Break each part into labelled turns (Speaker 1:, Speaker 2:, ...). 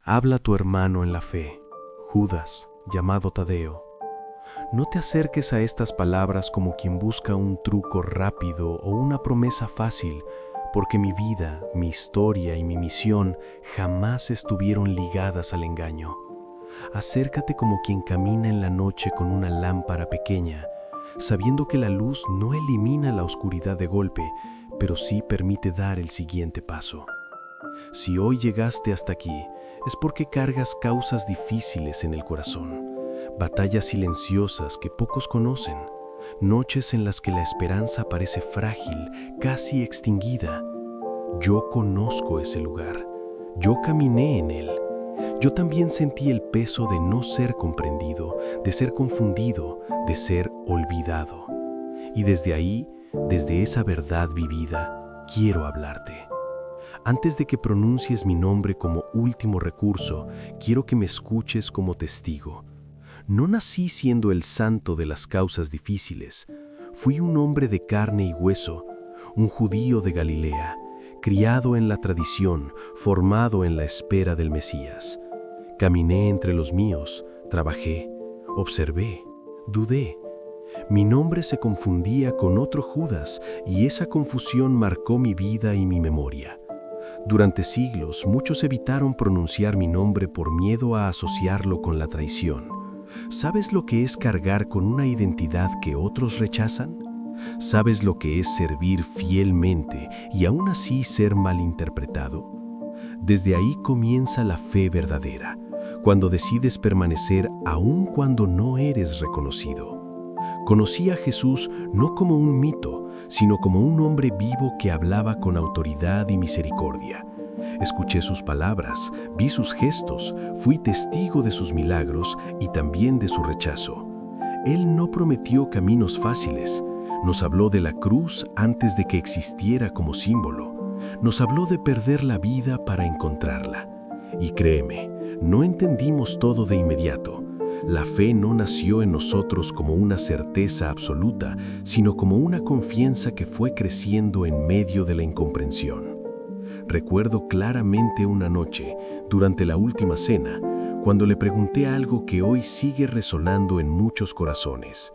Speaker 1: Habla tu hermano en la fe, Judas, llamado Tadeo. No te acerques a estas palabras como quien busca un truco rápido o una promesa fácil, porque mi vida, mi historia y mi misión jamás estuvieron ligadas al engaño. Acércate como quien camina en la noche con una lámpara pequeña, sabiendo que la luz no elimina la oscuridad de golpe, pero sí permite dar el siguiente paso. Si hoy llegaste hasta aquí, es porque cargas causas difíciles en el corazón, batallas silenciosas que pocos conocen, noches en las que la esperanza parece frágil, casi extinguida. Yo conozco ese lugar, yo caminé en él. Yo también sentí el peso de no ser comprendido, de ser confundido, de ser olvidado. Y desde ahí, desde esa verdad vivida, quiero hablarte. Antes de que pronuncies mi nombre como último recurso, quiero que me escuches como testigo. No nací siendo el santo de las causas difíciles. Fui un hombre de carne y hueso, un judío de Galilea, criado en la tradición, formado en la espera del Mesías. Caminé entre los míos, trabajé, observé, dudé. Mi nombre se confundía con otro Judas y esa confusión marcó mi vida y mi memoria. Durante siglos, muchos evitaron pronunciar mi nombre por miedo a asociarlo con la traición. ¿Sabes lo que es cargar con una identidad que otros rechazan? ¿Sabes lo que es servir fielmente y aún así ser malinterpretado? Desde ahí comienza la fe verdadera, cuando decides permanecer aun cuando no eres reconocido. Conocí a Jesús no como un mito, sino como un hombre vivo que hablaba con autoridad y misericordia. Escuché sus palabras, vi sus gestos, fui testigo de sus milagros y también de su rechazo. Él no prometió caminos fáciles, nos habló de la cruz antes de que existiera como símbolo, nos habló de perder la vida para encontrarla. Y créeme, no entendimos todo de inmediato. La fe no nació en nosotros como una certeza absoluta, sino como una confianza que fue creciendo en medio de la incomprensión. Recuerdo claramente una noche, durante la última cena, cuando le pregunté algo que hoy sigue resonando en muchos corazones.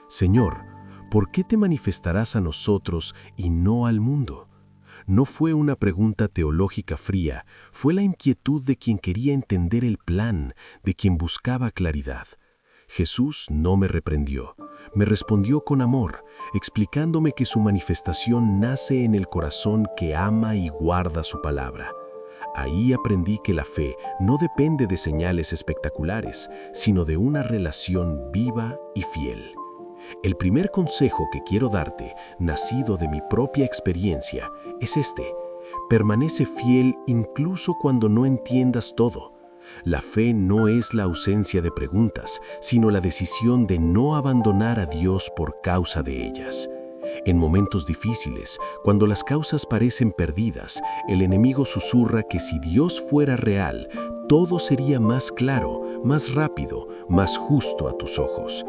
Speaker 1: Señor, ¿por qué te manifestarás a nosotros y no al mundo? No fue una pregunta teológica fría, fue la inquietud de quien quería entender el plan, de quien buscaba claridad. Jesús no me reprendió, me respondió con amor, explicándome que su manifestación nace en el corazón que ama y guarda su palabra. Ahí aprendí que la fe no depende de señales espectaculares, sino de una relación viva y fiel. El primer consejo que quiero darte, nacido de mi propia experiencia, es este: permanece fiel incluso cuando no entiendas todo. La fe no es la ausencia de preguntas, sino la decisión de no abandonar a Dios por causa de ellas. En momentos difíciles, cuando las causas parecen perdidas, el enemigo susurra que si Dios fuera real, todo sería más claro, más rápido, más justo a tus ojos.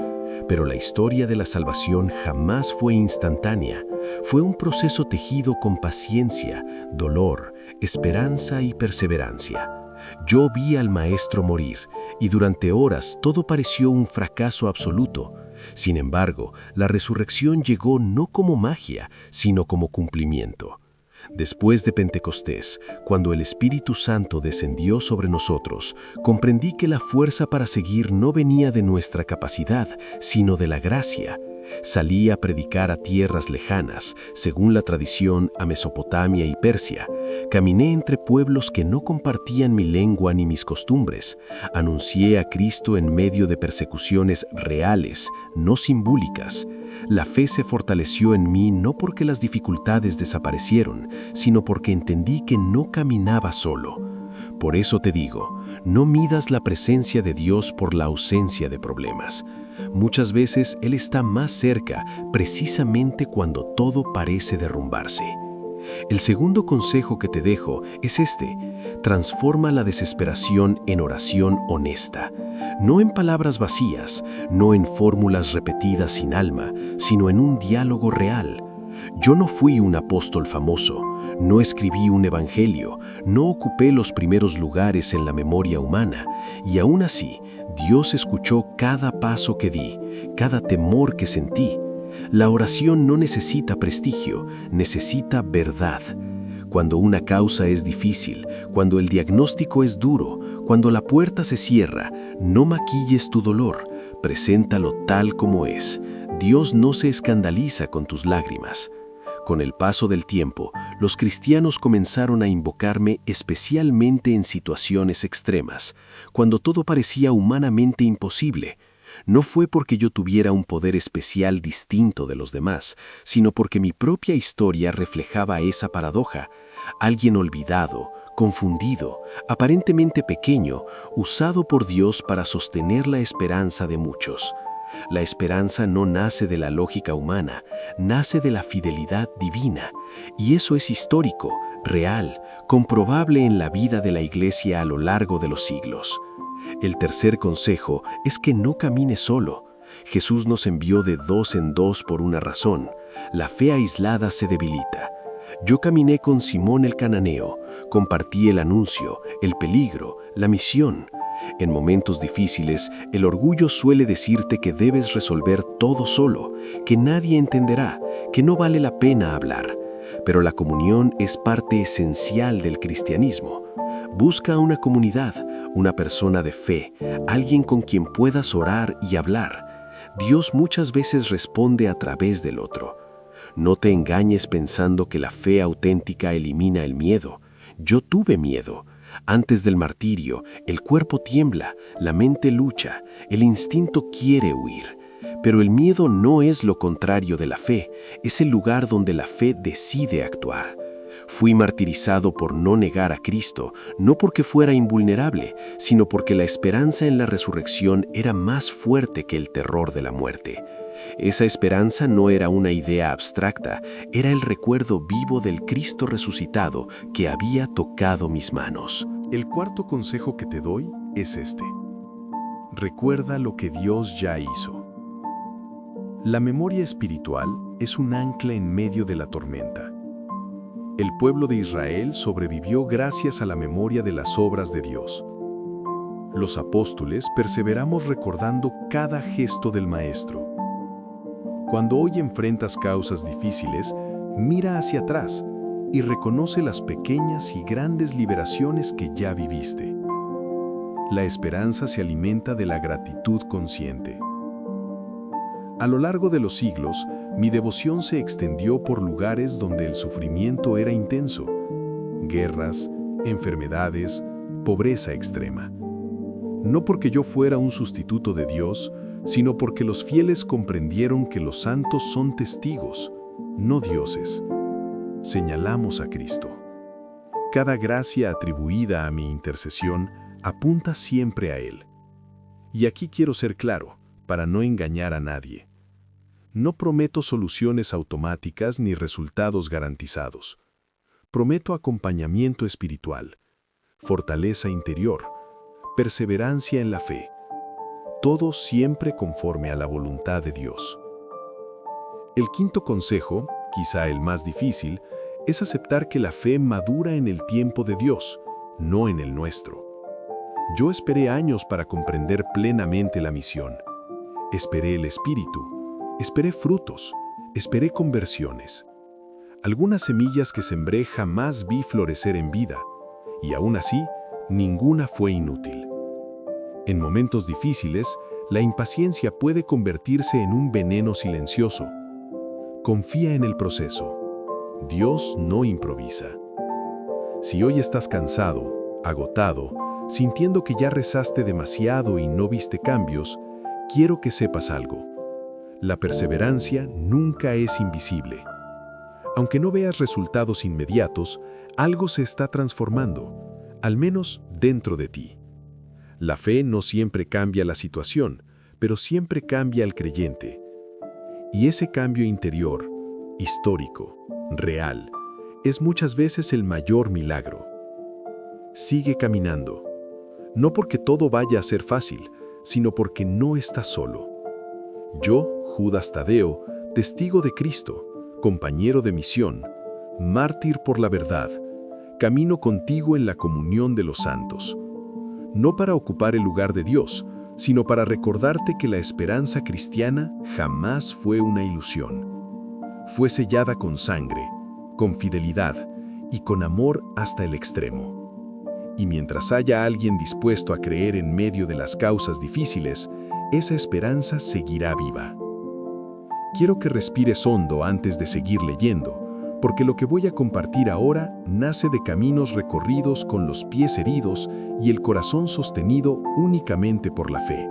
Speaker 1: Pero la historia de la salvación jamás fue instantánea. Fue un proceso tejido con paciencia, dolor, esperanza y perseverancia. Yo vi al Maestro morir, y durante horas todo pareció un fracaso absoluto. Sin embargo, la resurrección llegó no como magia, sino como cumplimiento. Después de Pentecostés, cuando el Espíritu Santo descendió sobre nosotros, comprendí que la fuerza para seguir no venía de nuestra capacidad, sino de la gracia. Salí a predicar a tierras lejanas, según la tradición a Mesopotamia y Persia. Caminé entre pueblos que no compartían mi lengua ni mis costumbres. Anuncié a Cristo en medio de persecuciones reales, no simbólicas. La fe se fortaleció en mí no porque las dificultades desaparecieron, sino porque entendí que no caminaba solo. Por eso te digo, no midas la presencia de Dios por la ausencia de problemas. Muchas veces Él está más cerca, precisamente cuando todo parece derrumbarse. El segundo consejo que te dejo es este: transforma la desesperación en oración honesta. No en palabras vacías, no en fórmulas repetidas sin alma, sino en un diálogo real. Yo no fui un apóstol famoso, no escribí un evangelio, no ocupé los primeros lugares en la memoria humana, y aún así, Dios escuchó cada paso que di, cada temor que sentí. La oración no necesita prestigio, necesita verdad. Cuando una causa es difícil, cuando el diagnóstico es duro, cuando la puerta se cierra, no maquilles tu dolor, preséntalo tal como es. Dios no se escandaliza con tus lágrimas. Con el paso del tiempo, los cristianos comenzaron a invocarme especialmente en situaciones extremas, cuando todo parecía humanamente imposible. No fue porque yo tuviera un poder especial distinto de los demás, sino porque mi propia historia reflejaba esa paradoja. Alguien olvidado, confundido, aparentemente pequeño, usado por Dios para sostener la esperanza de muchos. La esperanza no nace de la lógica humana, nace de la fidelidad divina, y eso es histórico, real, comprobable en la vida de la Iglesia a lo largo de los siglos. El tercer consejo es que no camines solo. Jesús nos envió de dos en dos por una razón. La fe aislada se debilita. Yo caminé con Simón el cananeo, compartí el anuncio, el peligro, la misión. En momentos difíciles, el orgullo suele decirte que debes resolver todo solo, que nadie entenderá, que no vale la pena hablar. Pero la comunión es parte esencial del cristianismo. Busca una comunidad, una persona de fe, alguien con quien puedas orar y hablar. Dios muchas veces responde a través del otro. No te engañes pensando que la fe auténtica elimina el miedo. Yo tuve miedo. Antes del martirio, el cuerpo tiembla, la mente lucha, el instinto quiere huir. Pero el miedo no es lo contrario de la fe, es el lugar donde la fe decide actuar. Fui martirizado por no negar a Cristo, no porque fuera invulnerable, sino porque la esperanza en la resurrección era más fuerte que el terror de la muerte. Esa esperanza no era una idea abstracta, era el recuerdo vivo del Cristo resucitado que había tocado mis manos. El cuarto consejo que te doy es este. Recuerda lo que Dios ya hizo. La memoria espiritual es un ancla en medio de la tormenta. El pueblo de Israel sobrevivió gracias a la memoria de las obras de Dios. Los apóstoles perseveramos recordando cada gesto del Maestro. Cuando hoy enfrentas causas difíciles, mira hacia atrás y reconoce las pequeñas y grandes liberaciones que ya viviste. La esperanza se alimenta de la gratitud consciente. A lo largo de los siglos, mi devoción se extendió por lugares donde el sufrimiento era intenso. Guerras, enfermedades, pobreza extrema. No porque yo fuera un sustituto de Dios, sino porque los fieles comprendieron que los santos son testigos, no dioses. Señalamos a Cristo. Cada gracia atribuida a mi intercesión apunta siempre a Él. Y aquí quiero ser claro, para no engañar a nadie. No prometo soluciones automáticas ni resultados garantizados. Prometo acompañamiento espiritual, fortaleza interior, perseverancia en la fe. Todo siempre conforme a la voluntad de Dios. El quinto consejo, quizá el más difícil, es aceptar que la fe madura en el tiempo de Dios, no en el nuestro. Yo esperé años para comprender plenamente la misión. Esperé el Espíritu, esperé frutos, esperé conversiones. Algunas semillas que sembré jamás vi florecer en vida, y aún así, ninguna fue inútil. En momentos difíciles, la impaciencia puede convertirse en un veneno silencioso. Confía en el proceso. Dios no improvisa. Si hoy estás cansado, agotado, sintiendo que ya rezaste demasiado y no viste cambios, quiero que sepas algo. La perseverancia nunca es invisible. Aunque no veas resultados inmediatos, algo se está transformando, al menos dentro de ti. La fe no siempre cambia la situación, pero siempre cambia al creyente. Y ese cambio interior, histórico, real, es muchas veces el mayor milagro. Sigue caminando, no porque todo vaya a ser fácil, sino porque no estás solo. Yo, Judas Tadeo, testigo de Cristo, compañero de misión,
Speaker 2: mártir por la verdad, camino contigo en la comunión de los santos. No para ocupar el lugar de Dios, sino para recordarte que la esperanza cristiana jamás fue una ilusión. Fue sellada con sangre, con fidelidad y con amor hasta el extremo. Y mientras haya alguien dispuesto a creer en medio de las causas difíciles, esa esperanza seguirá viva. Quiero que respires hondo antes de seguir leyendo, porque lo que voy a compartir ahora nace de caminos recorridos con los pies heridos y el corazón sostenido únicamente por la fe.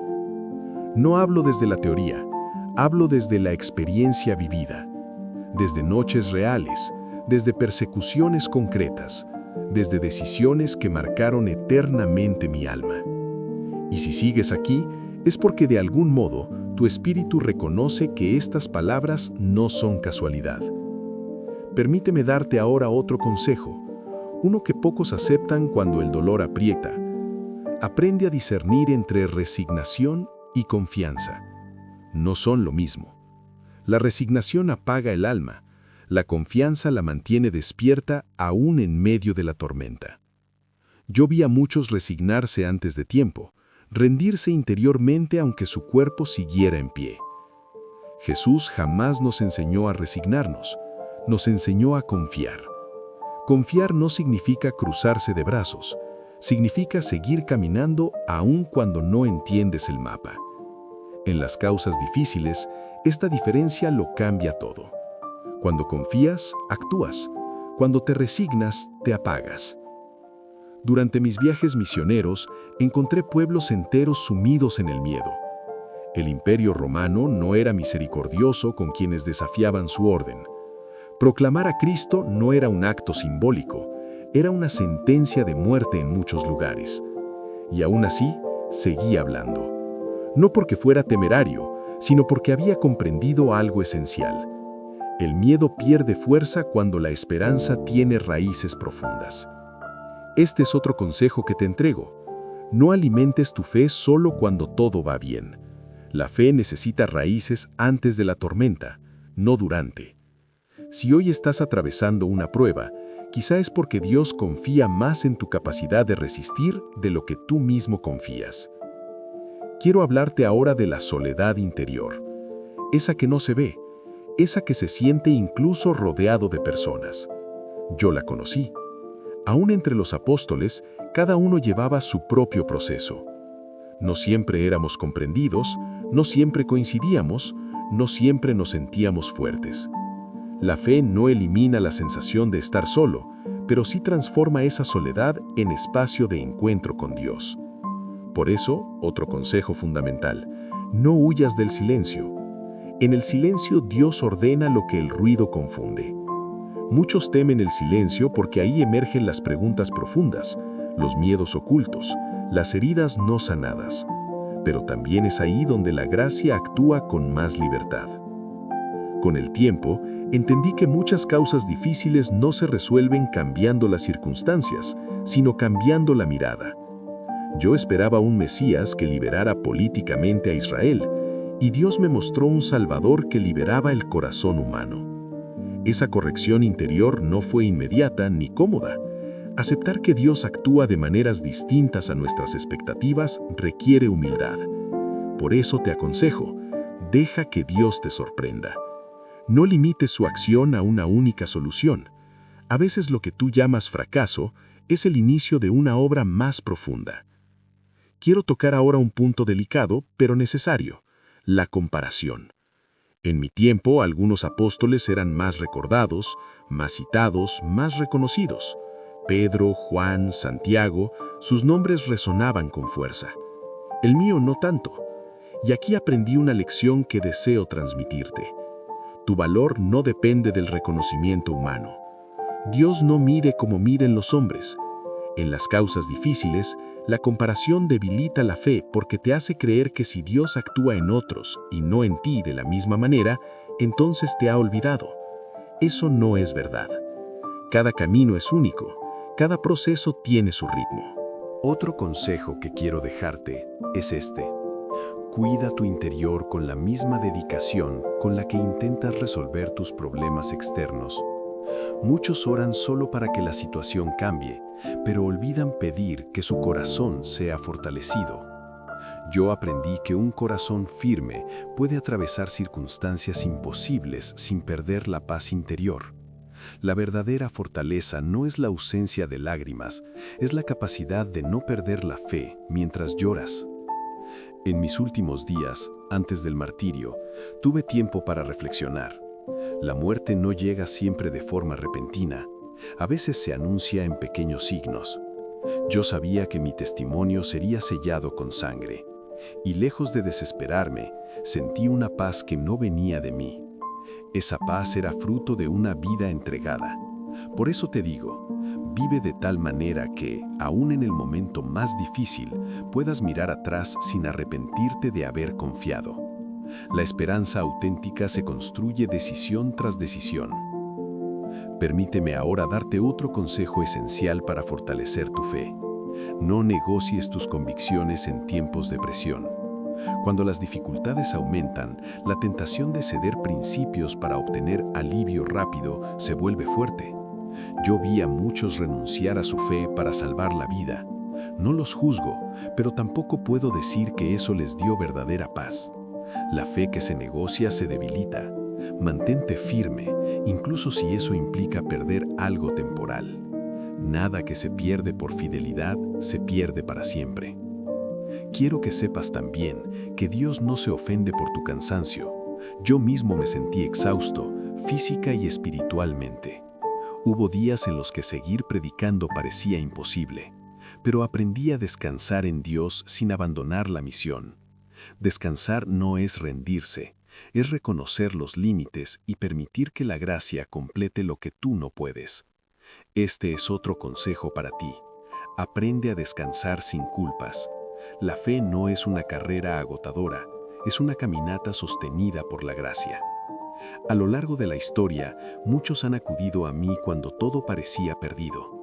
Speaker 2: No hablo desde la teoría, hablo desde la experiencia vivida, desde noches reales, desde persecuciones concretas, desde decisiones que marcaron eternamente mi alma. Y si sigues aquí, es porque de algún modo tu espíritu reconoce que estas palabras no son casualidad. Permíteme darte ahora otro consejo, uno que pocos aceptan cuando el dolor aprieta. Aprende a discernir entre resignación y confianza. No son lo mismo. La resignación apaga el alma, la confianza la mantiene despierta aún en medio de la tormenta. Yo vi a muchos resignarse antes de tiempo, rendirse interiormente aunque su cuerpo siguiera en pie. Jesús jamás nos enseñó a resignarnos, nos enseñó a confiar. Confiar no significa cruzarse de brazos, significa seguir caminando aun cuando no entiendes el mapa. En las causas difíciles, esta diferencia lo cambia todo. Cuando confías, actúas. Cuando te resignas, te apagas. Durante mis viajes misioneros, encontré pueblos enteros sumidos en el miedo. El Imperio Romano no era misericordioso con quienes desafiaban su orden. Proclamar a Cristo no era un acto simbólico, era una sentencia de muerte en muchos lugares. Y aún así, seguí hablando. No porque fuera temerario, sino porque había comprendido algo esencial. El miedo pierde fuerza cuando la esperanza tiene raíces profundas. Este es otro consejo que te entrego. No alimentes tu fe solo cuando todo va bien. La fe necesita raíces antes de la tormenta, no durante. Si hoy estás atravesando una prueba, quizá es porque Dios confía más en tu capacidad de resistir de lo que tú mismo confías. Quiero hablarte ahora de la soledad interior, esa que no se ve, esa que se siente incluso rodeado de personas. Yo la conocí. Aún entre los apóstoles, cada uno llevaba su propio proceso. No siempre éramos comprendidos, no siempre coincidíamos, no siempre nos sentíamos fuertes. La fe no elimina la sensación de estar solo, pero sí transforma esa soledad en espacio de encuentro con Dios. Por eso, otro consejo fundamental, no huyas del silencio. En el silencio Dios ordena lo que el ruido confunde. Muchos temen el silencio porque ahí emergen las preguntas profundas, los miedos ocultos, las heridas no sanadas. Pero también es ahí donde la gracia actúa con más libertad. Con el tiempo, entendí que muchas causas difíciles no se resuelven cambiando las circunstancias, sino cambiando la mirada. Yo esperaba un Mesías que liberara políticamente a Israel, y Dios me mostró un Salvador que liberaba el corazón humano. Esa corrección interior no fue inmediata ni cómoda. Aceptar que Dios actúa de maneras distintas a nuestras expectativas requiere humildad. Por eso te aconsejo, deja que Dios te sorprenda. No limites su acción a una única solución. A veces lo que tú llamas fracaso es el inicio de una obra más profunda. Quiero tocar ahora un punto delicado, pero necesario: la comparación. En mi tiempo, algunos apóstoles eran más recordados, más citados, más reconocidos. Pedro, Juan, Santiago, sus nombres resonaban con fuerza. El mío no tanto. Y aquí aprendí una lección que deseo transmitirte. Tu valor no depende del reconocimiento humano. Dios no mide como miden los hombres. En las causas difíciles, la comparación debilita la fe porque te hace creer que si Dios actúa en otros y no en ti de la misma manera, entonces te ha olvidado. Eso no es verdad. Cada camino es único, cada proceso tiene su ritmo.
Speaker 1: Otro consejo que quiero dejarte es este. Cuida tu interior con la misma dedicación con la que intentas resolver tus problemas externos.
Speaker 2: Muchos oran solo para que la situación cambie, pero olvidan pedir que su corazón sea fortalecido. Yo aprendí que un corazón firme puede atravesar circunstancias imposibles sin perder la paz interior. La verdadera fortaleza no es la ausencia de lágrimas, es la capacidad de no perder la fe mientras lloras. En mis últimos días, antes del martirio, tuve tiempo para reflexionar. La muerte no llega siempre de forma repentina, a veces se anuncia en pequeños signos. Yo sabía que mi testimonio sería sellado con sangre, y lejos de desesperarme, sentí una paz que no venía de mí. Esa paz era fruto de una vida entregada. Por eso te digo, vive de tal manera que, aún en el momento más difícil, puedas mirar atrás sin arrepentirte de haber confiado. La esperanza auténtica se construye decisión tras decisión. Permíteme ahora darte otro consejo esencial para fortalecer tu fe. No negocies tus convicciones en tiempos de presión. Cuando las dificultades aumentan, la tentación de ceder principios para obtener alivio rápido se vuelve fuerte. Yo vi a muchos renunciar a su fe para salvar la vida. No los juzgo, pero tampoco puedo decir que eso les dio verdadera paz. La fe que se negocia se debilita. Mantente firme, incluso si eso implica perder algo temporal. Nada que se pierde por fidelidad se pierde para siempre. Quiero que sepas también que Dios no se ofende por tu cansancio. Yo mismo me sentí exhausto, física y espiritualmente. Hubo días en los que seguir predicando parecía imposible, pero aprendí a descansar en Dios sin abandonar la misión. Descansar no es rendirse, es reconocer los límites y permitir que la gracia complete lo que tú no puedes. Este es otro consejo para ti. Aprende a descansar sin culpas. La fe no es una carrera agotadora, es una caminata sostenida por la gracia. A lo largo de la historia, muchos han acudido a mí cuando todo parecía perdido.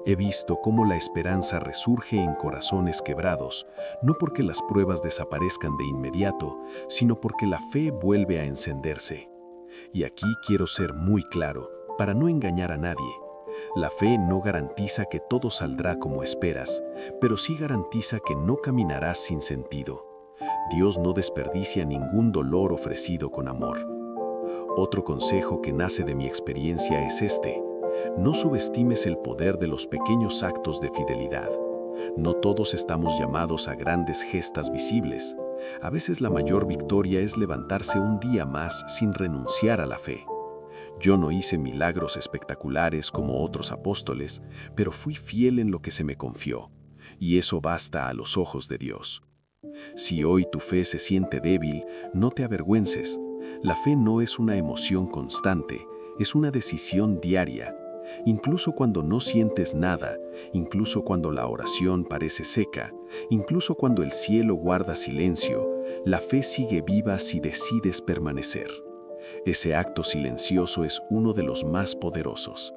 Speaker 2: He visto cómo la esperanza resurge en corazones quebrados, no porque las pruebas desaparezcan de inmediato, sino porque la fe vuelve a encenderse. Y aquí quiero ser muy claro, para no engañar a nadie. La fe no garantiza que todo saldrá como esperas, pero sí garantiza que no caminarás sin sentido. Dios no desperdicia ningún dolor ofrecido con amor. Otro consejo que nace de mi experiencia es este: no subestimes el poder de los pequeños actos de fidelidad. No todos estamos llamados a grandes gestas visibles. A veces la mayor victoria es levantarse un día más sin renunciar a la fe. Yo no hice milagros espectaculares como otros apóstoles, pero fui fiel en lo que se me confió, y eso basta a los ojos de Dios. Si hoy tu fe se siente débil, no te avergüences. La fe no es una emoción constante, es una decisión diaria. Incluso cuando no sientes nada, incluso cuando la oración parece seca, incluso cuando el cielo guarda silencio, la fe sigue viva si decides permanecer. Ese acto silencioso es uno de los más poderosos.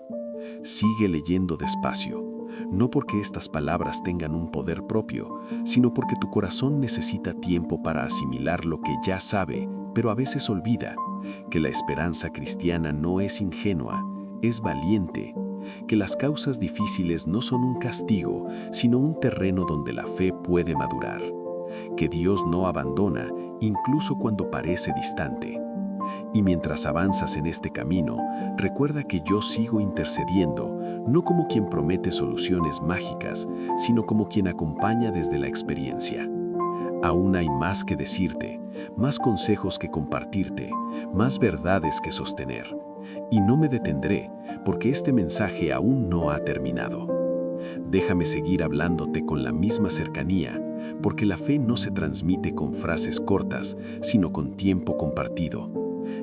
Speaker 2: Sigue leyendo despacio, no porque estas palabras tengan un poder propio, sino porque tu corazón necesita tiempo para asimilar lo que ya sabe, pero a veces olvida, que la esperanza cristiana no es ingenua, es valiente, que las causas difíciles no son un castigo, sino un terreno donde la fe puede madurar, que Dios no abandona incluso cuando parece distante. Y mientras avanzas en este camino, recuerda que yo sigo intercediendo, no como quien promete soluciones mágicas, sino como quien acompaña desde la experiencia. Aún hay más que decirte, más consejos que compartirte, más verdades que sostener. Y no me detendré, porque este mensaje aún no ha terminado. Déjame seguir hablándote con la misma cercanía, porque la fe no se transmite con frases cortas, sino con tiempo compartido.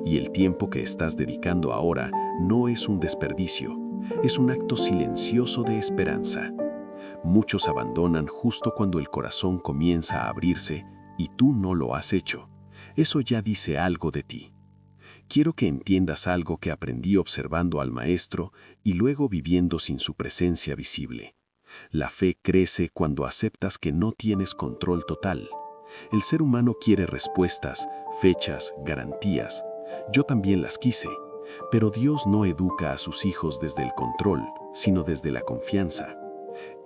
Speaker 2: Y el tiempo que estás dedicando ahora no es un desperdicio, es un acto silencioso de esperanza. Muchos abandonan justo cuando el corazón comienza a abrirse y tú no lo has hecho. Eso ya dice algo de ti. Quiero que entiendas algo que aprendí observando al Maestro y luego viviendo sin su presencia visible. La fe crece cuando aceptas que no tienes control total. El ser humano quiere respuestas, fechas, garantías. Yo también las quise, Pero Dios no educa a sus hijos desde el control, sino desde la confianza.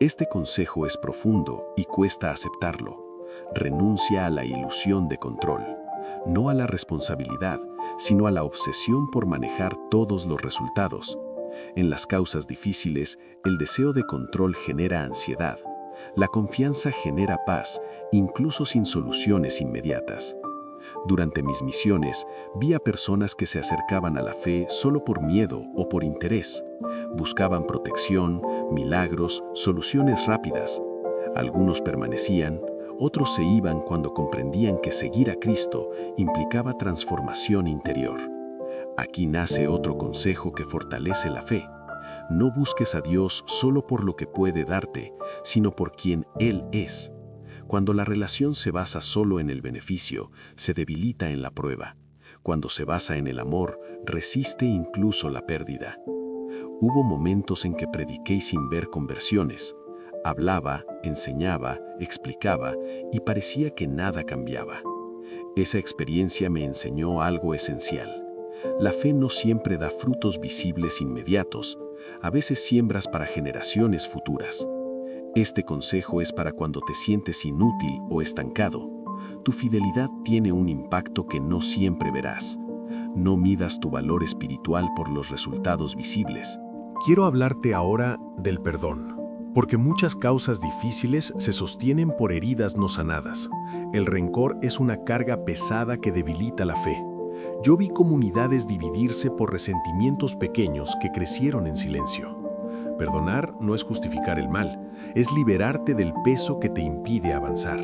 Speaker 2: Este consejo es profundo y cuesta aceptarlo. Renuncia a la ilusión de control, no a la responsabilidad, sino a la obsesión por manejar todos los resultados. En las causas difíciles, el deseo de control genera ansiedad. La confianza genera paz, incluso sin soluciones inmediatas. Durante mis misiones, vi a personas que se acercaban a la fe solo por miedo o por interés. Buscaban protección, milagros, soluciones rápidas. Algunos permanecían, otros se iban cuando comprendían que seguir a Cristo implicaba transformación interior. Aquí nace otro consejo que fortalece la fe. No busques a Dios solo por lo que puede darte, sino por quien Él es. Cuando la relación se basa solo en el beneficio, se debilita en la prueba. Cuando se basa en el amor, resiste incluso la pérdida. Hubo momentos en que prediqué sin ver conversiones. Hablaba, enseñaba, explicaba y parecía que nada cambiaba. Esa experiencia me enseñó algo esencial. La fe no siempre da frutos visibles inmediatos. A veces siembras para generaciones futuras. Este consejo es para cuando te sientes inútil o estancado. Tu fidelidad tiene un impacto que no siempre verás. No midas tu valor espiritual por los resultados visibles.
Speaker 1: Quiero hablarte ahora del perdón, porque muchas causas difíciles se sostienen por heridas no sanadas. El rencor es una carga pesada que debilita la fe. Yo vi comunidades dividirse por resentimientos pequeños que crecieron en silencio. Perdonar no es justificar el mal, es liberarte del peso que te impide avanzar.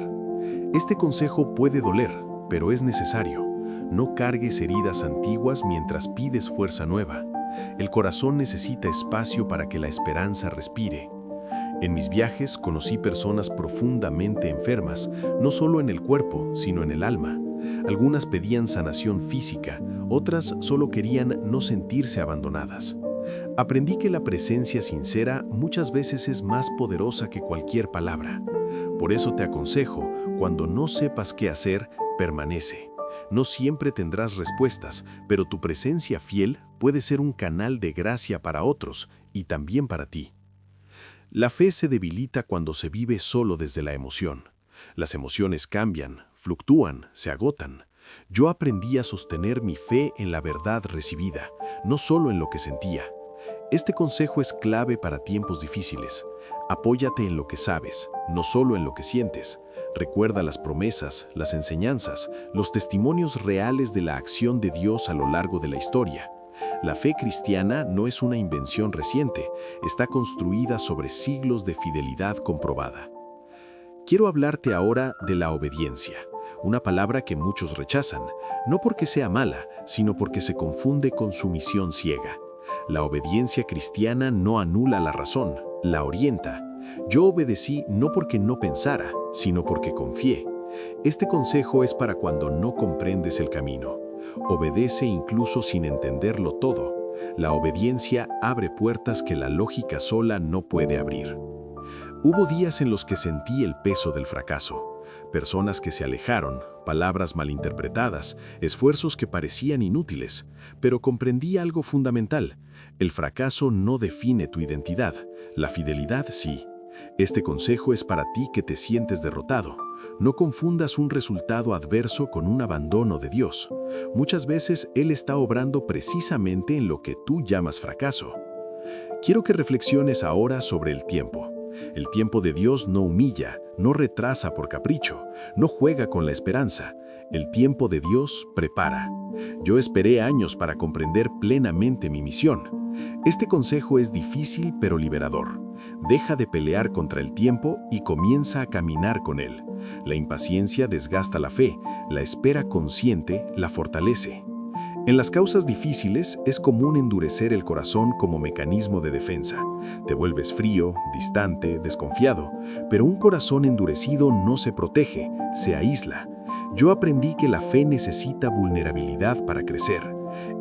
Speaker 1: Este consejo puede doler, pero es necesario. No cargues heridas antiguas mientras pides fuerza nueva. El corazón necesita espacio para que la esperanza respire. En mis viajes conocí personas profundamente enfermas, no solo en el cuerpo, sino en el alma. Algunas pedían sanación física, otras solo querían no sentirse abandonadas. Aprendí que la presencia sincera muchas veces es más poderosa que cualquier palabra. Por eso te aconsejo, cuando no sepas qué hacer, permanece. No siempre tendrás respuestas, pero tu presencia fiel puede ser un canal de gracia para otros y también para ti. La fe se debilita cuando se vive solo desde la emoción. Las emociones cambian, fluctúan, se agotan. Yo aprendí a sostener mi fe en la verdad recibida, no solo en lo que sentía. Este consejo es clave para tiempos difíciles. Apóyate en lo que sabes, no solo en lo que sientes. Recuerda las promesas, las enseñanzas, los testimonios reales de la acción de Dios a lo largo de la historia. La fe cristiana no es una invención reciente, está construida sobre siglos de fidelidad comprobada. Quiero hablarte ahora de la obediencia, una palabra que muchos rechazan, no porque sea mala, sino porque se confunde con sumisión ciega. La obediencia cristiana no anula la razón, la orienta. Yo obedecí no porque no pensara, sino porque confié. Este consejo es para cuando no comprendes el camino. Obedece incluso sin entenderlo todo. La obediencia abre puertas que la lógica sola no puede abrir. Hubo días en los que sentí el peso del fracaso. Personas que se alejaron, palabras malinterpretadas, esfuerzos que parecían inútiles, pero comprendí algo fundamental. El fracaso no define tu identidad, la fidelidad sí. Este consejo es para ti que te sientes derrotado. No confundas un resultado adverso con un abandono de Dios. Muchas veces Él está obrando precisamente en lo que tú llamas fracaso. Quiero que reflexiones ahora sobre el tiempo. El tiempo de Dios no humilla, no retrasa por capricho, no juega con la esperanza. El tiempo de Dios prepara. Yo esperé años para comprender plenamente mi misión. Este consejo es difícil pero liberador. Deja de pelear contra el tiempo y comienza a caminar con él. La impaciencia desgasta la fe, la espera consciente la fortalece. En las causas difíciles es común endurecer el corazón como mecanismo de defensa. Te vuelves frío, distante, desconfiado, pero un corazón endurecido no se protege, se aísla. Yo aprendí que la fe necesita vulnerabilidad para crecer.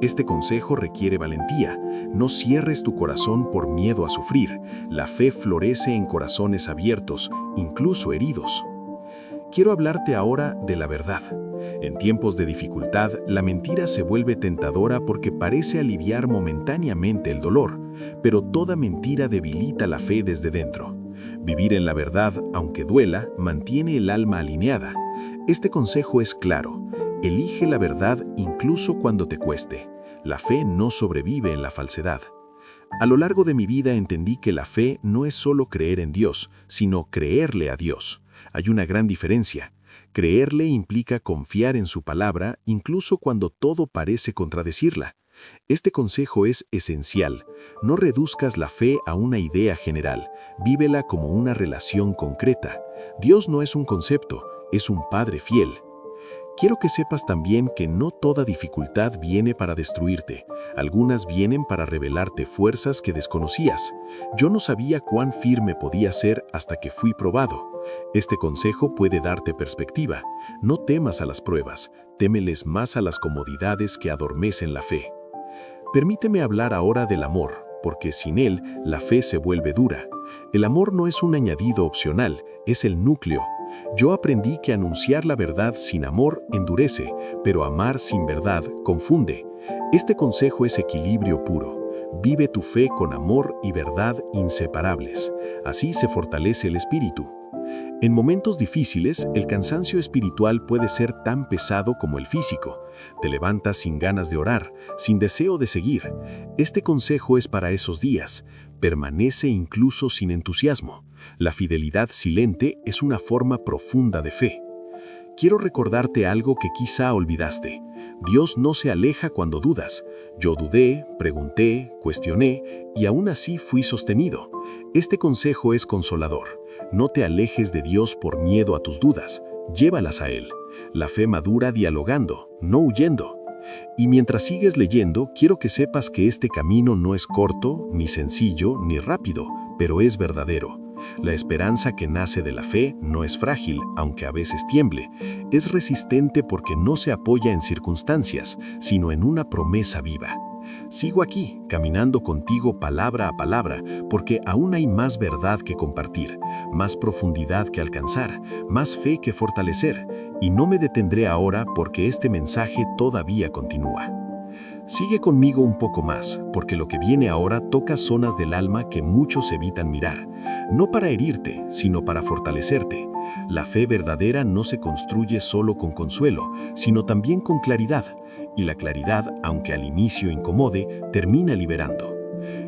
Speaker 1: Este consejo requiere valentía. No cierres tu corazón por miedo a sufrir. La fe florece en corazones abiertos, incluso heridos. Quiero hablarte ahora de la verdad.
Speaker 2: En tiempos de dificultad, la mentira se vuelve tentadora porque parece aliviar momentáneamente el dolor, pero toda mentira debilita la fe desde dentro. Vivir en la verdad, aunque duela, mantiene el alma alineada. Este consejo es claro: elige la verdad incluso cuando te cueste. La fe no sobrevive en la falsedad. A lo largo de mi vida entendí que la fe no es solo creer en Dios, sino creerle a Dios. Hay una gran diferencia. Creerle implica confiar en su palabra incluso cuando todo parece contradecirla. Este consejo es esencial. No reduzcas la fe a una idea general, vívela como una relación concreta. Dios no es un concepto, es un Padre fiel. Quiero que sepas también que no toda dificultad viene para destruirte. Algunas vienen para revelarte fuerzas que desconocías. Yo no sabía cuán firme podía ser hasta que fui probado. Este consejo puede darte perspectiva. No temas a las pruebas, témeles más a las comodidades que adormecen la fe. Permíteme hablar ahora del amor, porque sin él la fe se vuelve dura. El amor no es un añadido opcional, es el núcleo. Yo aprendí que anunciar la verdad sin amor endurece, pero amar sin verdad confunde. Este consejo es equilibrio puro. Vive tu fe con amor y verdad inseparables. Así se fortalece el espíritu. En momentos difíciles, el cansancio espiritual puede ser tan pesado como el físico. Te levantas sin ganas de orar, sin deseo de seguir. Este consejo es para esos días. Permanece incluso sin entusiasmo. La fidelidad silente es una forma profunda de fe. Quiero recordarte algo que quizá olvidaste. Dios no se aleja cuando dudas. Yo dudé, pregunté, cuestioné y aún así fui sostenido. Este consejo es consolador. No te alejes de Dios por miedo a tus dudas. Llévalas a Él. La fe madura dialogando, no huyendo. Y mientras sigues leyendo, quiero que sepas que este camino no es corto, ni sencillo, ni rápido, pero es verdadero. La esperanza que nace de la fe no es frágil, aunque a veces tiemble. Es resistente porque no se apoya en circunstancias, sino en una promesa viva. Sigo aquí, caminando contigo palabra a palabra, porque aún hay más verdad que compartir, más profundidad que alcanzar, más fe que fortalecer, y no me detendré ahora porque este mensaje todavía continúa. Sigue conmigo un poco más, porque lo que viene ahora toca zonas del alma que muchos evitan mirar, no para herirte, sino para fortalecerte. La fe verdadera no se construye solo con consuelo, sino también con claridad, y la claridad, aunque al inicio incomode, termina liberando.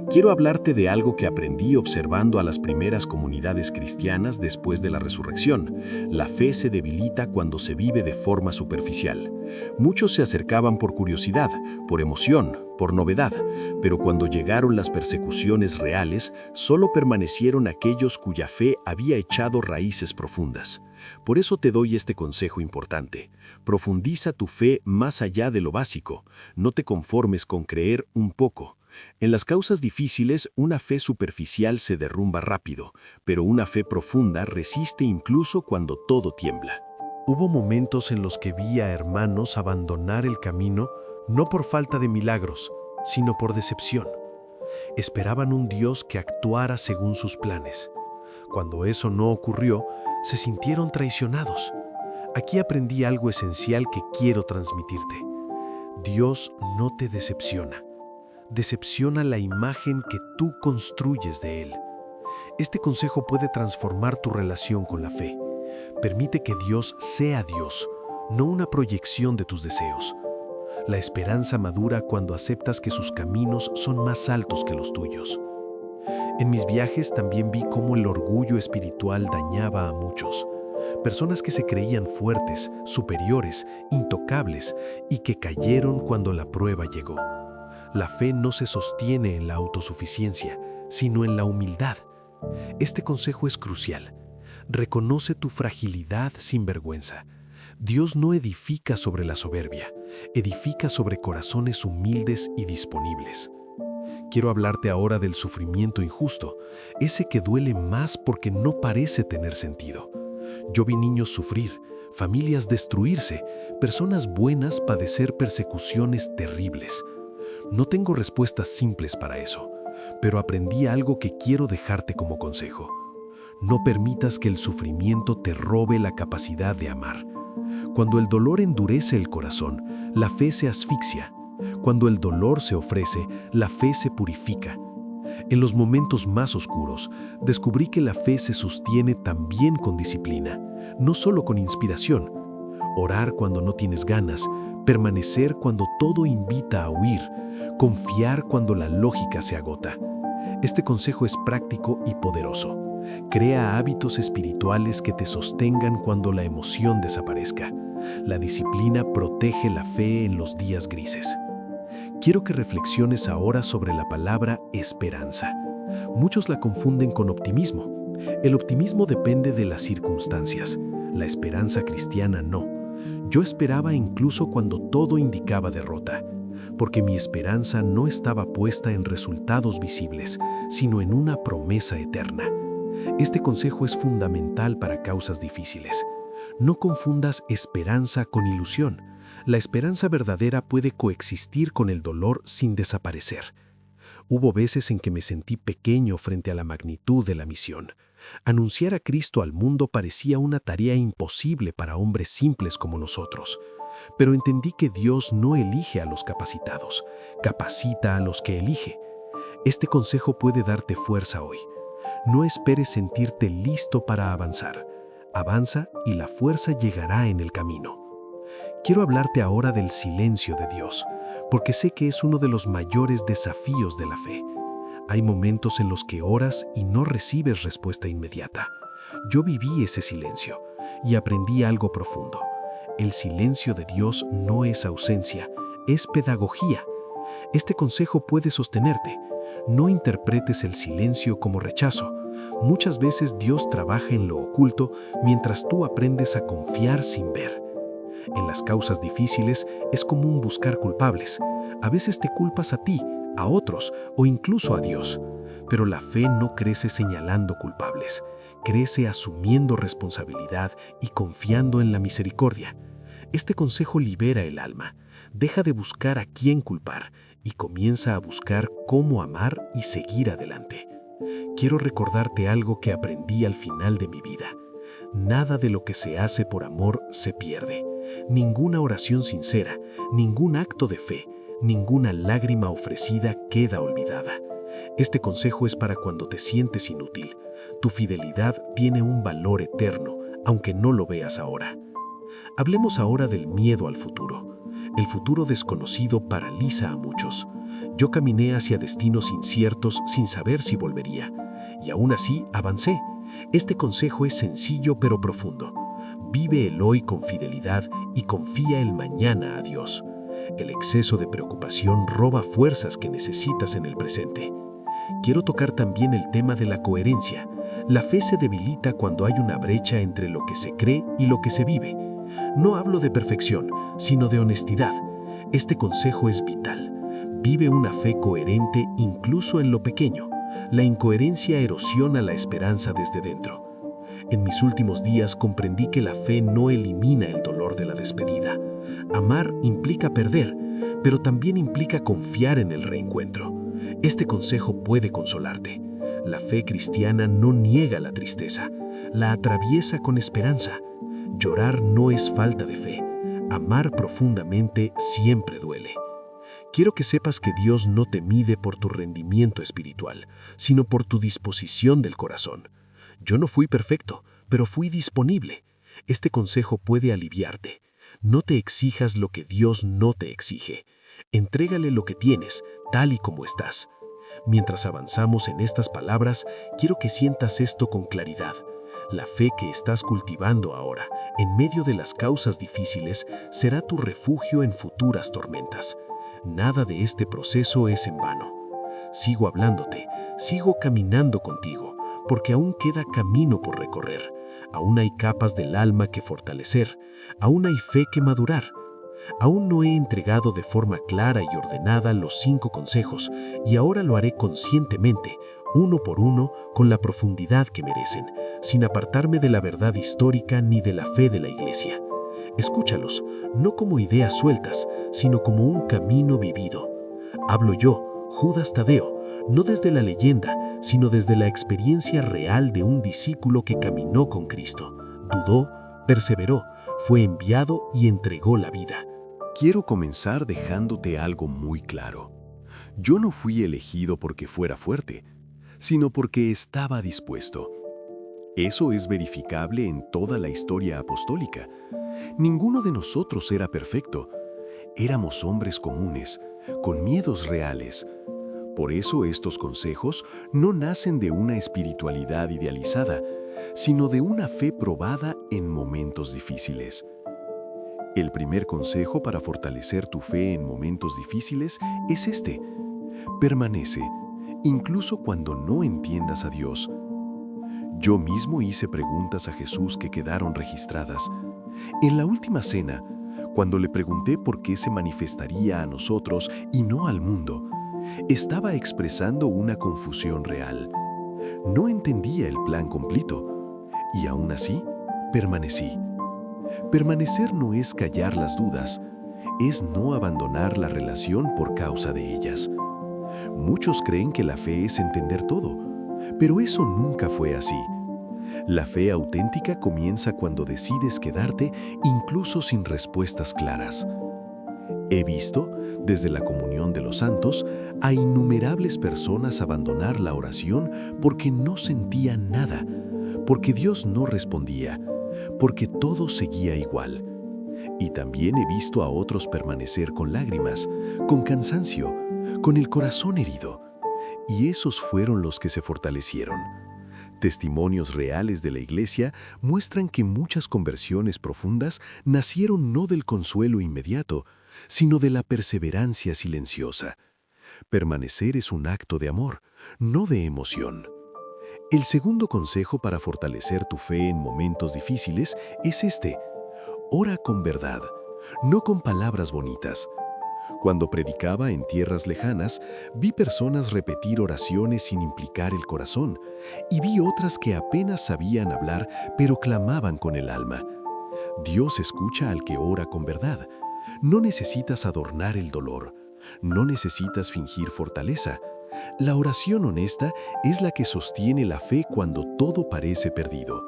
Speaker 2: Quiero hablarte de algo que aprendí observando a las primeras comunidades cristianas después de la resurrección. La fe se debilita cuando se vive de forma superficial. Muchos se acercaban por curiosidad, por emoción, por novedad, pero cuando llegaron las persecuciones reales, solo permanecieron aquellos cuya fe había echado raíces profundas. Por eso te doy este consejo importante. Profundiza tu fe más allá de lo básico. No te conformes con creer un poco. En las causas difíciles, una fe superficial se derrumba rápido, pero una fe profunda resiste incluso cuando todo tiembla.
Speaker 1: Hubo momentos en los que vi a hermanos abandonar el camino no por falta de milagros, sino por decepción. Esperaban un Dios que actuara según sus planes. Cuando eso no ocurrió, se sintieron traicionados. Aquí aprendí algo esencial que quiero transmitirte. Dios no te decepciona. Decepciona la imagen que tú construyes de Él. Este consejo puede transformar tu relación con la fe. Permite que Dios sea Dios, no una proyección de tus deseos. La esperanza madura cuando aceptas que sus caminos son más altos que los tuyos. En mis viajes también vi cómo el orgullo espiritual dañaba a muchos. Personas que se creían fuertes, superiores, intocables y que cayeron cuando la prueba llegó. La fe no se sostiene en la autosuficiencia, sino en la humildad. Este consejo es crucial. Reconoce tu fragilidad sin vergüenza. Dios no edifica sobre la soberbia, edifica sobre corazones humildes y disponibles. Quiero hablarte ahora del sufrimiento injusto, ese que duele más porque no parece tener sentido. Yo vi niños sufrir, familias destruirse, personas buenas padecer persecuciones terribles. No tengo respuestas simples para eso, pero aprendí algo que quiero dejarte como consejo. No permitas que el sufrimiento te robe la capacidad de amar. Cuando el dolor endurece el corazón, la fe se asfixia. Cuando el dolor se ofrece, la fe se purifica. En los momentos más oscuros, descubrí que la fe se sostiene también con disciplina, no solo con inspiración. Orar cuando no tienes ganas, permanecer cuando todo invita a huir, confiar cuando la lógica se agota. Este consejo es práctico y poderoso. Crea hábitos espirituales que te sostengan cuando la emoción desaparezca. La disciplina protege la fe en los días grises. Quiero que reflexiones ahora sobre la palabra esperanza. Muchos la confunden con optimismo. El optimismo depende de las circunstancias. La esperanza cristiana no. Yo esperaba incluso cuando todo indicaba derrota, porque mi esperanza no estaba puesta en resultados visibles, sino en una promesa eterna. Este consejo es fundamental para causas difíciles. No confundas esperanza con ilusión. La esperanza verdadera puede coexistir con el dolor sin desaparecer. Hubo veces en que me sentí pequeño frente a la magnitud de la misión. Anunciar a Cristo al mundo parecía una tarea imposible para hombres simples como nosotros. Pero entendí que Dios no elige a los capacitados, capacita a los que elige. Este consejo puede darte fuerza hoy. No esperes sentirte listo para avanzar. Avanza y la fuerza llegará en el camino. Quiero hablarte ahora del silencio de Dios, porque sé que es uno de los mayores desafíos de la fe. Hay momentos en los que oras y no recibes respuesta inmediata. Yo viví ese silencio y aprendí algo profundo. El silencio de Dios no es ausencia, es pedagogía. Este consejo puede sostenerte. No interpretes el silencio como rechazo. Muchas veces Dios trabaja en lo oculto mientras tú aprendes a confiar sin ver. En las causas difíciles es común buscar culpables. A veces te culpas a ti, a otros o incluso a Dios. Pero la fe no crece señalando culpables. Crece asumiendo responsabilidad y confiando en la misericordia. Este consejo libera el alma. Deja de buscar a quién culpar y comienza a buscar cómo amar y seguir adelante. Quiero recordarte algo que aprendí al final de mi vida. Nada de lo que se hace por amor se pierde. Ninguna oración sincera, ningún acto de fe, ninguna lágrima ofrecida queda olvidada. Este consejo es para cuando te sientes inútil. Tu fidelidad tiene un valor eterno, aunque no lo veas ahora. Hablemos ahora del miedo al futuro. El futuro desconocido paraliza a muchos. Yo caminé hacia destinos inciertos sin saber si volvería. Y aún así avancé. Este consejo es sencillo pero profundo. Vive el hoy con fidelidad y confía el mañana a Dios. El exceso de preocupación roba fuerzas que necesitas en el presente. Quiero tocar también el tema de la coherencia. La fe se debilita cuando hay una brecha entre lo que se cree y lo que se vive. No hablo de perfección, sino de honestidad. Este consejo es vital. Vive una fe coherente incluso en lo pequeño. La incoherencia erosiona la esperanza desde dentro. En mis últimos días comprendí que la fe no elimina el dolor de la despedida. Amar implica perder, pero también implica confiar en el reencuentro. Este consejo puede consolarte. La fe cristiana no niega la tristeza, la atraviesa con esperanza. Llorar no es falta de fe. Amar profundamente siempre duele. Quiero que sepas que Dios no te mide por tu rendimiento espiritual, sino por tu disposición del corazón. Yo no fui perfecto, pero fui disponible. Este consejo puede aliviarte. No te exijas lo que Dios no te exige. Entrégale lo que tienes, tal y como estás. Mientras avanzamos en estas palabras, quiero que sientas esto con claridad. La fe que estás cultivando ahora, en medio de las causas difíciles, será tu refugio en futuras tormentas. Nada de este proceso es en vano. Sigo hablándote, sigo caminando contigo, porque aún queda camino por recorrer. Aún hay capas del alma que fortalecer, aún hay fe que madurar. Aún no he entregado de forma clara y ordenada los 5 consejos, y ahora lo haré conscientemente, uno por uno, con la profundidad que merecen, sin apartarme de la verdad histórica ni de la fe de la Iglesia. Escúchalos, no como ideas sueltas, sino como un camino vivido. Hablo yo, Judas Tadeo, no desde la leyenda, sino desde la experiencia real de un discípulo que caminó con Cristo, dudó,
Speaker 3: perseveró, fue enviado y entregó la vida.
Speaker 1: Quiero comenzar dejándote algo muy claro. Yo no fui elegido porque fuera fuerte, sino porque estaba dispuesto. Eso es verificable en toda la historia apostólica. Ninguno de nosotros era perfecto. Éramos hombres comunes, con miedos reales. Por eso estos consejos no nacen de una espiritualidad idealizada, sino de una fe probada en momentos difíciles. El primer consejo para fortalecer tu fe en momentos difíciles es este: permanece, incluso cuando no entiendas a Dios. Yo mismo hice preguntas a Jesús que quedaron registradas. En la última cena, cuando le pregunté por qué se manifestaría a nosotros y no al mundo, estaba expresando una confusión real. No entendía el plan completo, y aún así, permanecí. Permanecer no es callar las dudas, es no abandonar la relación por causa de ellas. Muchos creen que la fe es entender todo, pero eso nunca fue así. La fe auténtica comienza cuando decides quedarte incluso sin respuestas claras. He visto, desde la comunión de los santos, a innumerables personas abandonar la oración porque no sentían nada, porque Dios no respondía, porque todo seguía igual. Y también he visto a otros permanecer con lágrimas, con cansancio, con el corazón herido. Y esos fueron los que se fortalecieron. Testimonios reales de la Iglesia muestran que muchas conversiones profundas nacieron no del consuelo inmediato, sino de la perseverancia silenciosa. Permanecer es un acto de amor, no de emoción. El segundo consejo para fortalecer tu fe en momentos difíciles es este: ora con verdad, no con palabras bonitas. Cuando predicaba en tierras lejanas, vi personas repetir oraciones sin implicar el corazón, y vi otras que apenas sabían hablar, pero clamaban con el alma. Dios escucha al que ora con verdad. No necesitas adornar el dolor, no necesitas fingir fortaleza. La oración honesta es la que sostiene la fe cuando todo parece perdido.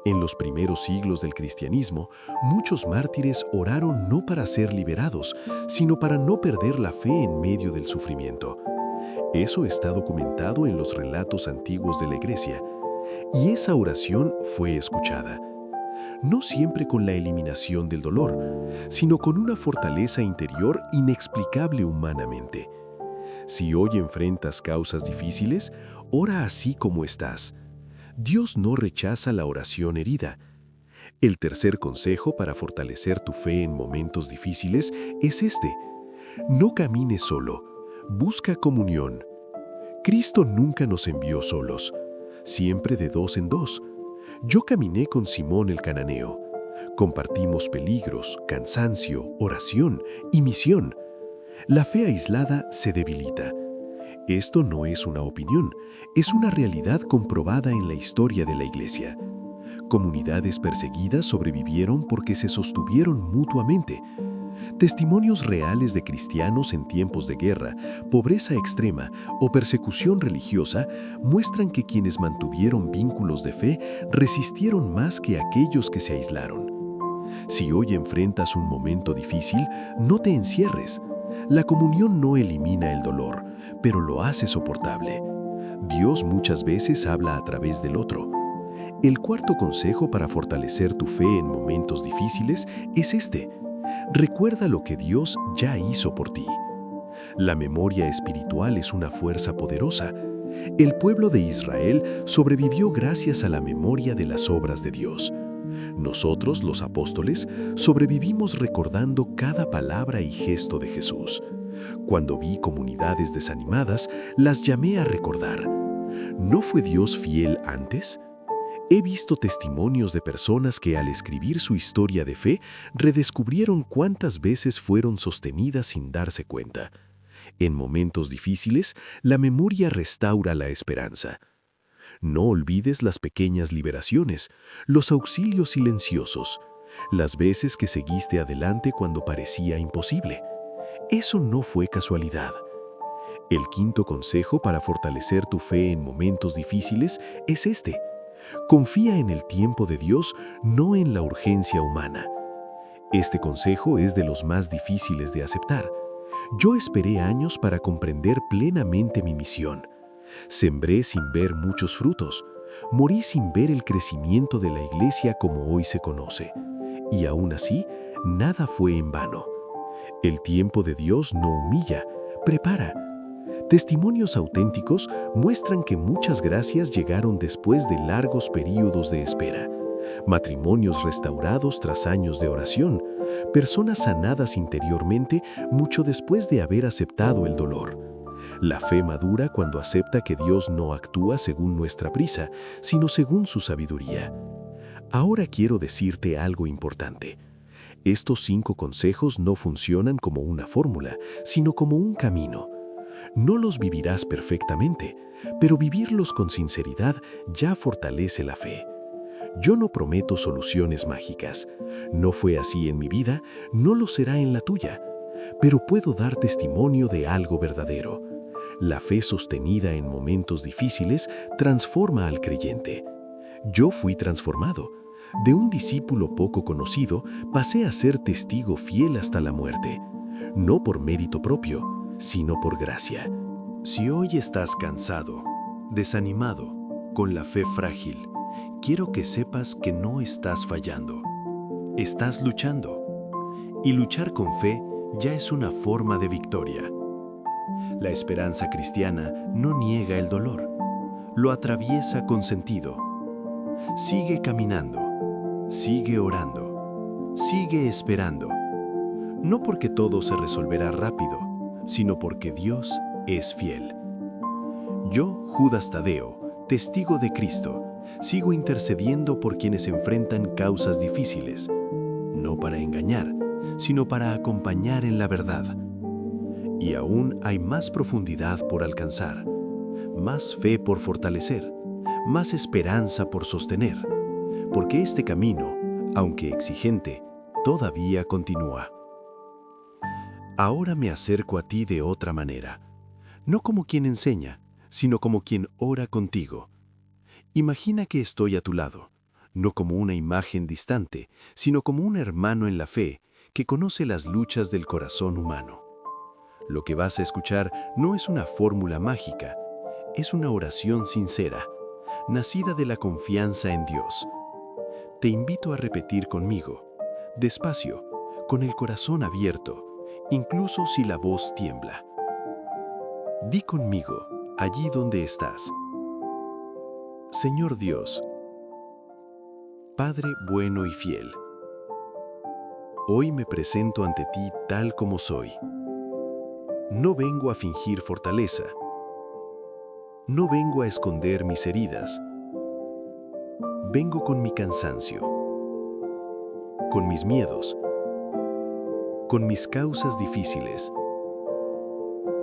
Speaker 1: En los primeros siglos del cristianismo, muchos mártires oraron no para ser liberados, sino para no perder la fe en medio del sufrimiento. Eso está documentado en los relatos antiguos de la Iglesia, y esa oración fue escuchada. No siempre con la eliminación del dolor, sino con una fortaleza interior inexplicable humanamente. Si hoy enfrentas causas difíciles, ora así como estás. Dios no rechaza la oración herida. El tercer consejo para fortalecer tu fe en momentos difíciles es este: no camines solo, busca comunión. Cristo nunca nos envió solos, siempre de dos en dos. Yo caminé con Simón el cananeo. Compartimos peligros, cansancio, oración y misión. La fe aislada se debilita. Esto no es una opinión, es una realidad comprobada en la historia de la Iglesia. Comunidades perseguidas sobrevivieron porque se sostuvieron mutuamente. Testimonios reales de cristianos en tiempos de guerra, pobreza extrema o persecución religiosa muestran que quienes mantuvieron vínculos de fe resistieron más que aquellos que se aislaron. Si hoy enfrentas un momento difícil, no te encierres. La comunión no elimina el dolor, pero lo hace soportable. Dios muchas veces habla a través del otro. El cuarto consejo para fortalecer tu fe en momentos difíciles es este: recuerda lo que Dios ya hizo por ti. La memoria espiritual es una fuerza poderosa. El pueblo de Israel sobrevivió gracias a la memoria de las obras de Dios. Nosotros, los apóstoles, sobrevivimos recordando cada palabra y gesto de Jesús. Cuando vi comunidades desanimadas, las llamé a recordar. ¿No fue Dios fiel antes? He visto testimonios de personas que al escribir su historia de fe redescubrieron cuántas veces fueron sostenidas sin darse cuenta. En momentos difíciles, la memoria restaura la esperanza. No olvides las pequeñas liberaciones, los auxilios silenciosos, las veces que seguiste adelante cuando parecía imposible. Eso no fue casualidad. El quinto consejo para fortalecer tu fe en momentos difíciles es este:
Speaker 2: Confía en el tiempo de Dios, no en la urgencia humana. Este consejo es de los más difíciles de aceptar. Yo esperé años para comprender plenamente mi misión. Sembré sin ver muchos frutos. Morí sin ver el crecimiento de la iglesia como hoy se conoce. Y aún así, nada fue en vano. El tiempo de Dios no humilla, prepara. Testimonios auténticos muestran que muchas gracias llegaron después de largos períodos de espera. Matrimonios restaurados tras años de oración, personas sanadas interiormente mucho después de haber aceptado el dolor. La fe madura cuando acepta que Dios no actúa según nuestra prisa, sino según su sabiduría. Ahora quiero decirte algo importante. Estos 5 consejos no funcionan como una fórmula, sino como un camino. No los vivirás perfectamente, pero vivirlos con sinceridad ya fortalece la fe. Yo no prometo soluciones mágicas. No fue así en mi vida, no lo será en la tuya. Pero puedo dar testimonio de algo verdadero. La fe sostenida en momentos difíciles transforma al creyente. Yo fui transformado. De un discípulo poco conocido, pasé a ser testigo fiel hasta la muerte. No por mérito propio, sino por gracia.
Speaker 1: Si hoy estás cansado, desanimado, con la fe frágil, quiero que sepas que no estás fallando. Estás luchando. Y luchar con fe ya es una forma de victoria. La esperanza cristiana no niega el dolor, lo atraviesa con sentido. Sigue caminando, sigue orando, sigue esperando. No porque todo se resolverá rápido, sino porque Dios es fiel. Yo, Judas Tadeo, testigo de Cristo, sigo intercediendo por quienes enfrentan causas difíciles, no para engañar, sino para acompañar en la verdad. Y aún hay más profundidad por alcanzar, más fe por fortalecer, más esperanza por sostener, porque este camino, aunque exigente, todavía continúa. Ahora me acerco a ti de otra manera, no como quien enseña, sino como quien ora contigo. Imagina que estoy a tu lado, no como una imagen distante, sino como un hermano en la fe que conoce las luchas del corazón humano. Lo que vas a escuchar no es una fórmula mágica, es una oración sincera, nacida de la confianza en Dios. Te invito a repetir conmigo, despacio, con el corazón abierto, incluso si la voz tiembla. Di conmigo, allí donde estás. Señor Dios, Padre bueno y fiel, hoy me presento ante ti tal como soy. No vengo a fingir fortaleza. No vengo a esconder mis heridas. Vengo con mi cansancio, con mis miedos, con mis causas difíciles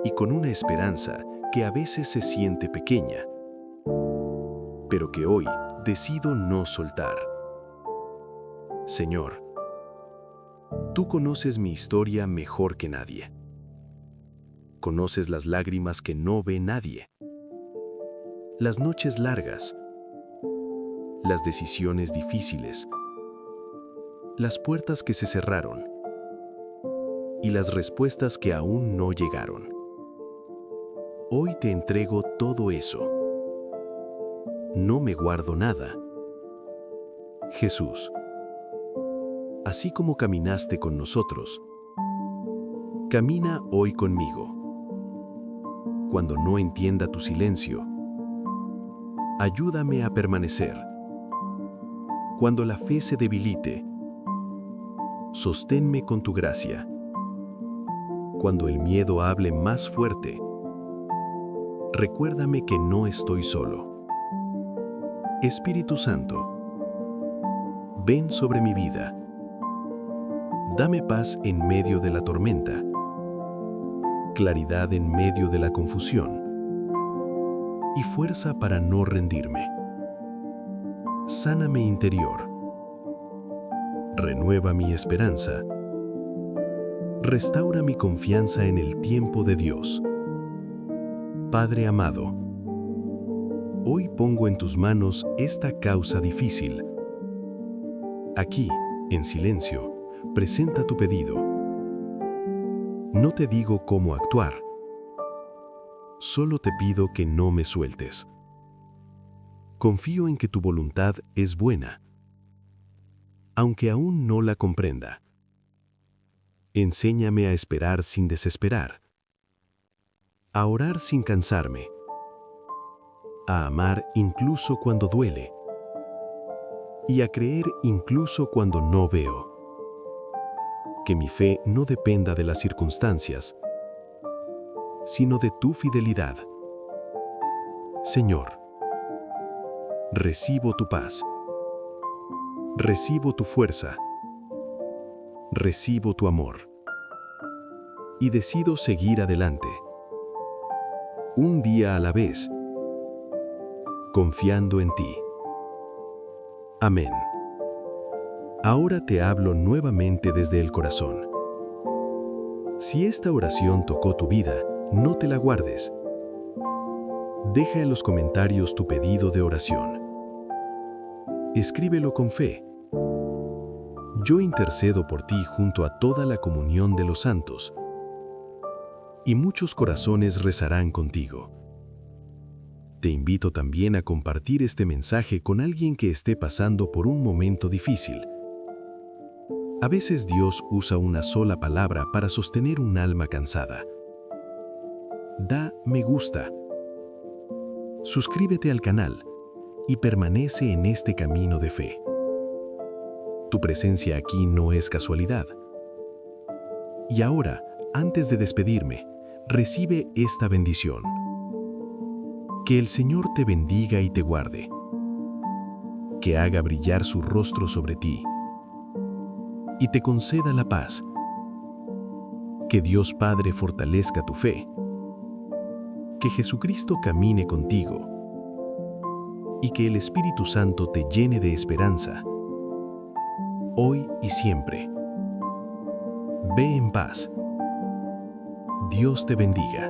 Speaker 1: y con una esperanza que a veces se siente pequeña, pero que hoy decido no soltar. Señor, tú conoces mi historia mejor que nadie. Conoces las lágrimas que no ve nadie, las noches largas, las decisiones difíciles, las puertas que se cerraron y las respuestas que aún no llegaron. Hoy te entrego todo eso. No me guardo nada. Jesús, así como caminaste con nosotros, camina hoy conmigo. Cuando no entienda tu silencio, ayúdame a permanecer. Cuando la fe se debilite, sosténme con tu gracia. Cuando el miedo hable más fuerte, recuérdame que no estoy solo. Espíritu Santo, ven sobre mi vida. Dame paz en medio de la tormenta, claridad en medio de la confusión y fuerza para no rendirme. Sáname interior. Renueva mi esperanza. Restaura mi confianza en el tiempo de Dios. Padre amado, Hoy pongo en tus manos esta causa difícil. Aquí, en silencio, presenta tu pedido. No te digo cómo actuar. Solo te pido que no me sueltes. Confío en que tu voluntad es buena, aunque aún no la comprenda. Enséñame a esperar sin desesperar, a orar sin cansarme, a amar incluso cuando duele y a creer incluso cuando no veo. Que mi fe no dependa de las circunstancias, sino de tu fidelidad. Señor, recibo tu paz, recibo tu fuerza, recibo tu amor y decido seguir adelante, un día a la vez, confiando en ti. Amén. Ahora te hablo nuevamente desde el corazón. Si esta oración tocó tu vida, no te la guardes. Deja en los comentarios tu pedido de oración. Escríbelo con fe. Yo intercedo por ti junto a toda la comunión de los santos, y muchos corazones rezarán contigo. Te invito también a compartir este mensaje con alguien que esté pasando por un momento difícil. A veces Dios usa una sola palabra para sostener un alma cansada. Da me gusta. Suscríbete al canal y permanece en este camino de fe. Tu presencia aquí no es casualidad. Y ahora, antes de despedirme, recibe esta bendición. Que el Señor te bendiga y te guarde. Que haga brillar su rostro sobre ti y te conceda la paz. Que Dios Padre fortalezca tu fe. Que Jesucristo camine contigo. Y que el Espíritu Santo te llene de esperanza, hoy y siempre. Ve en paz. Dios te bendiga.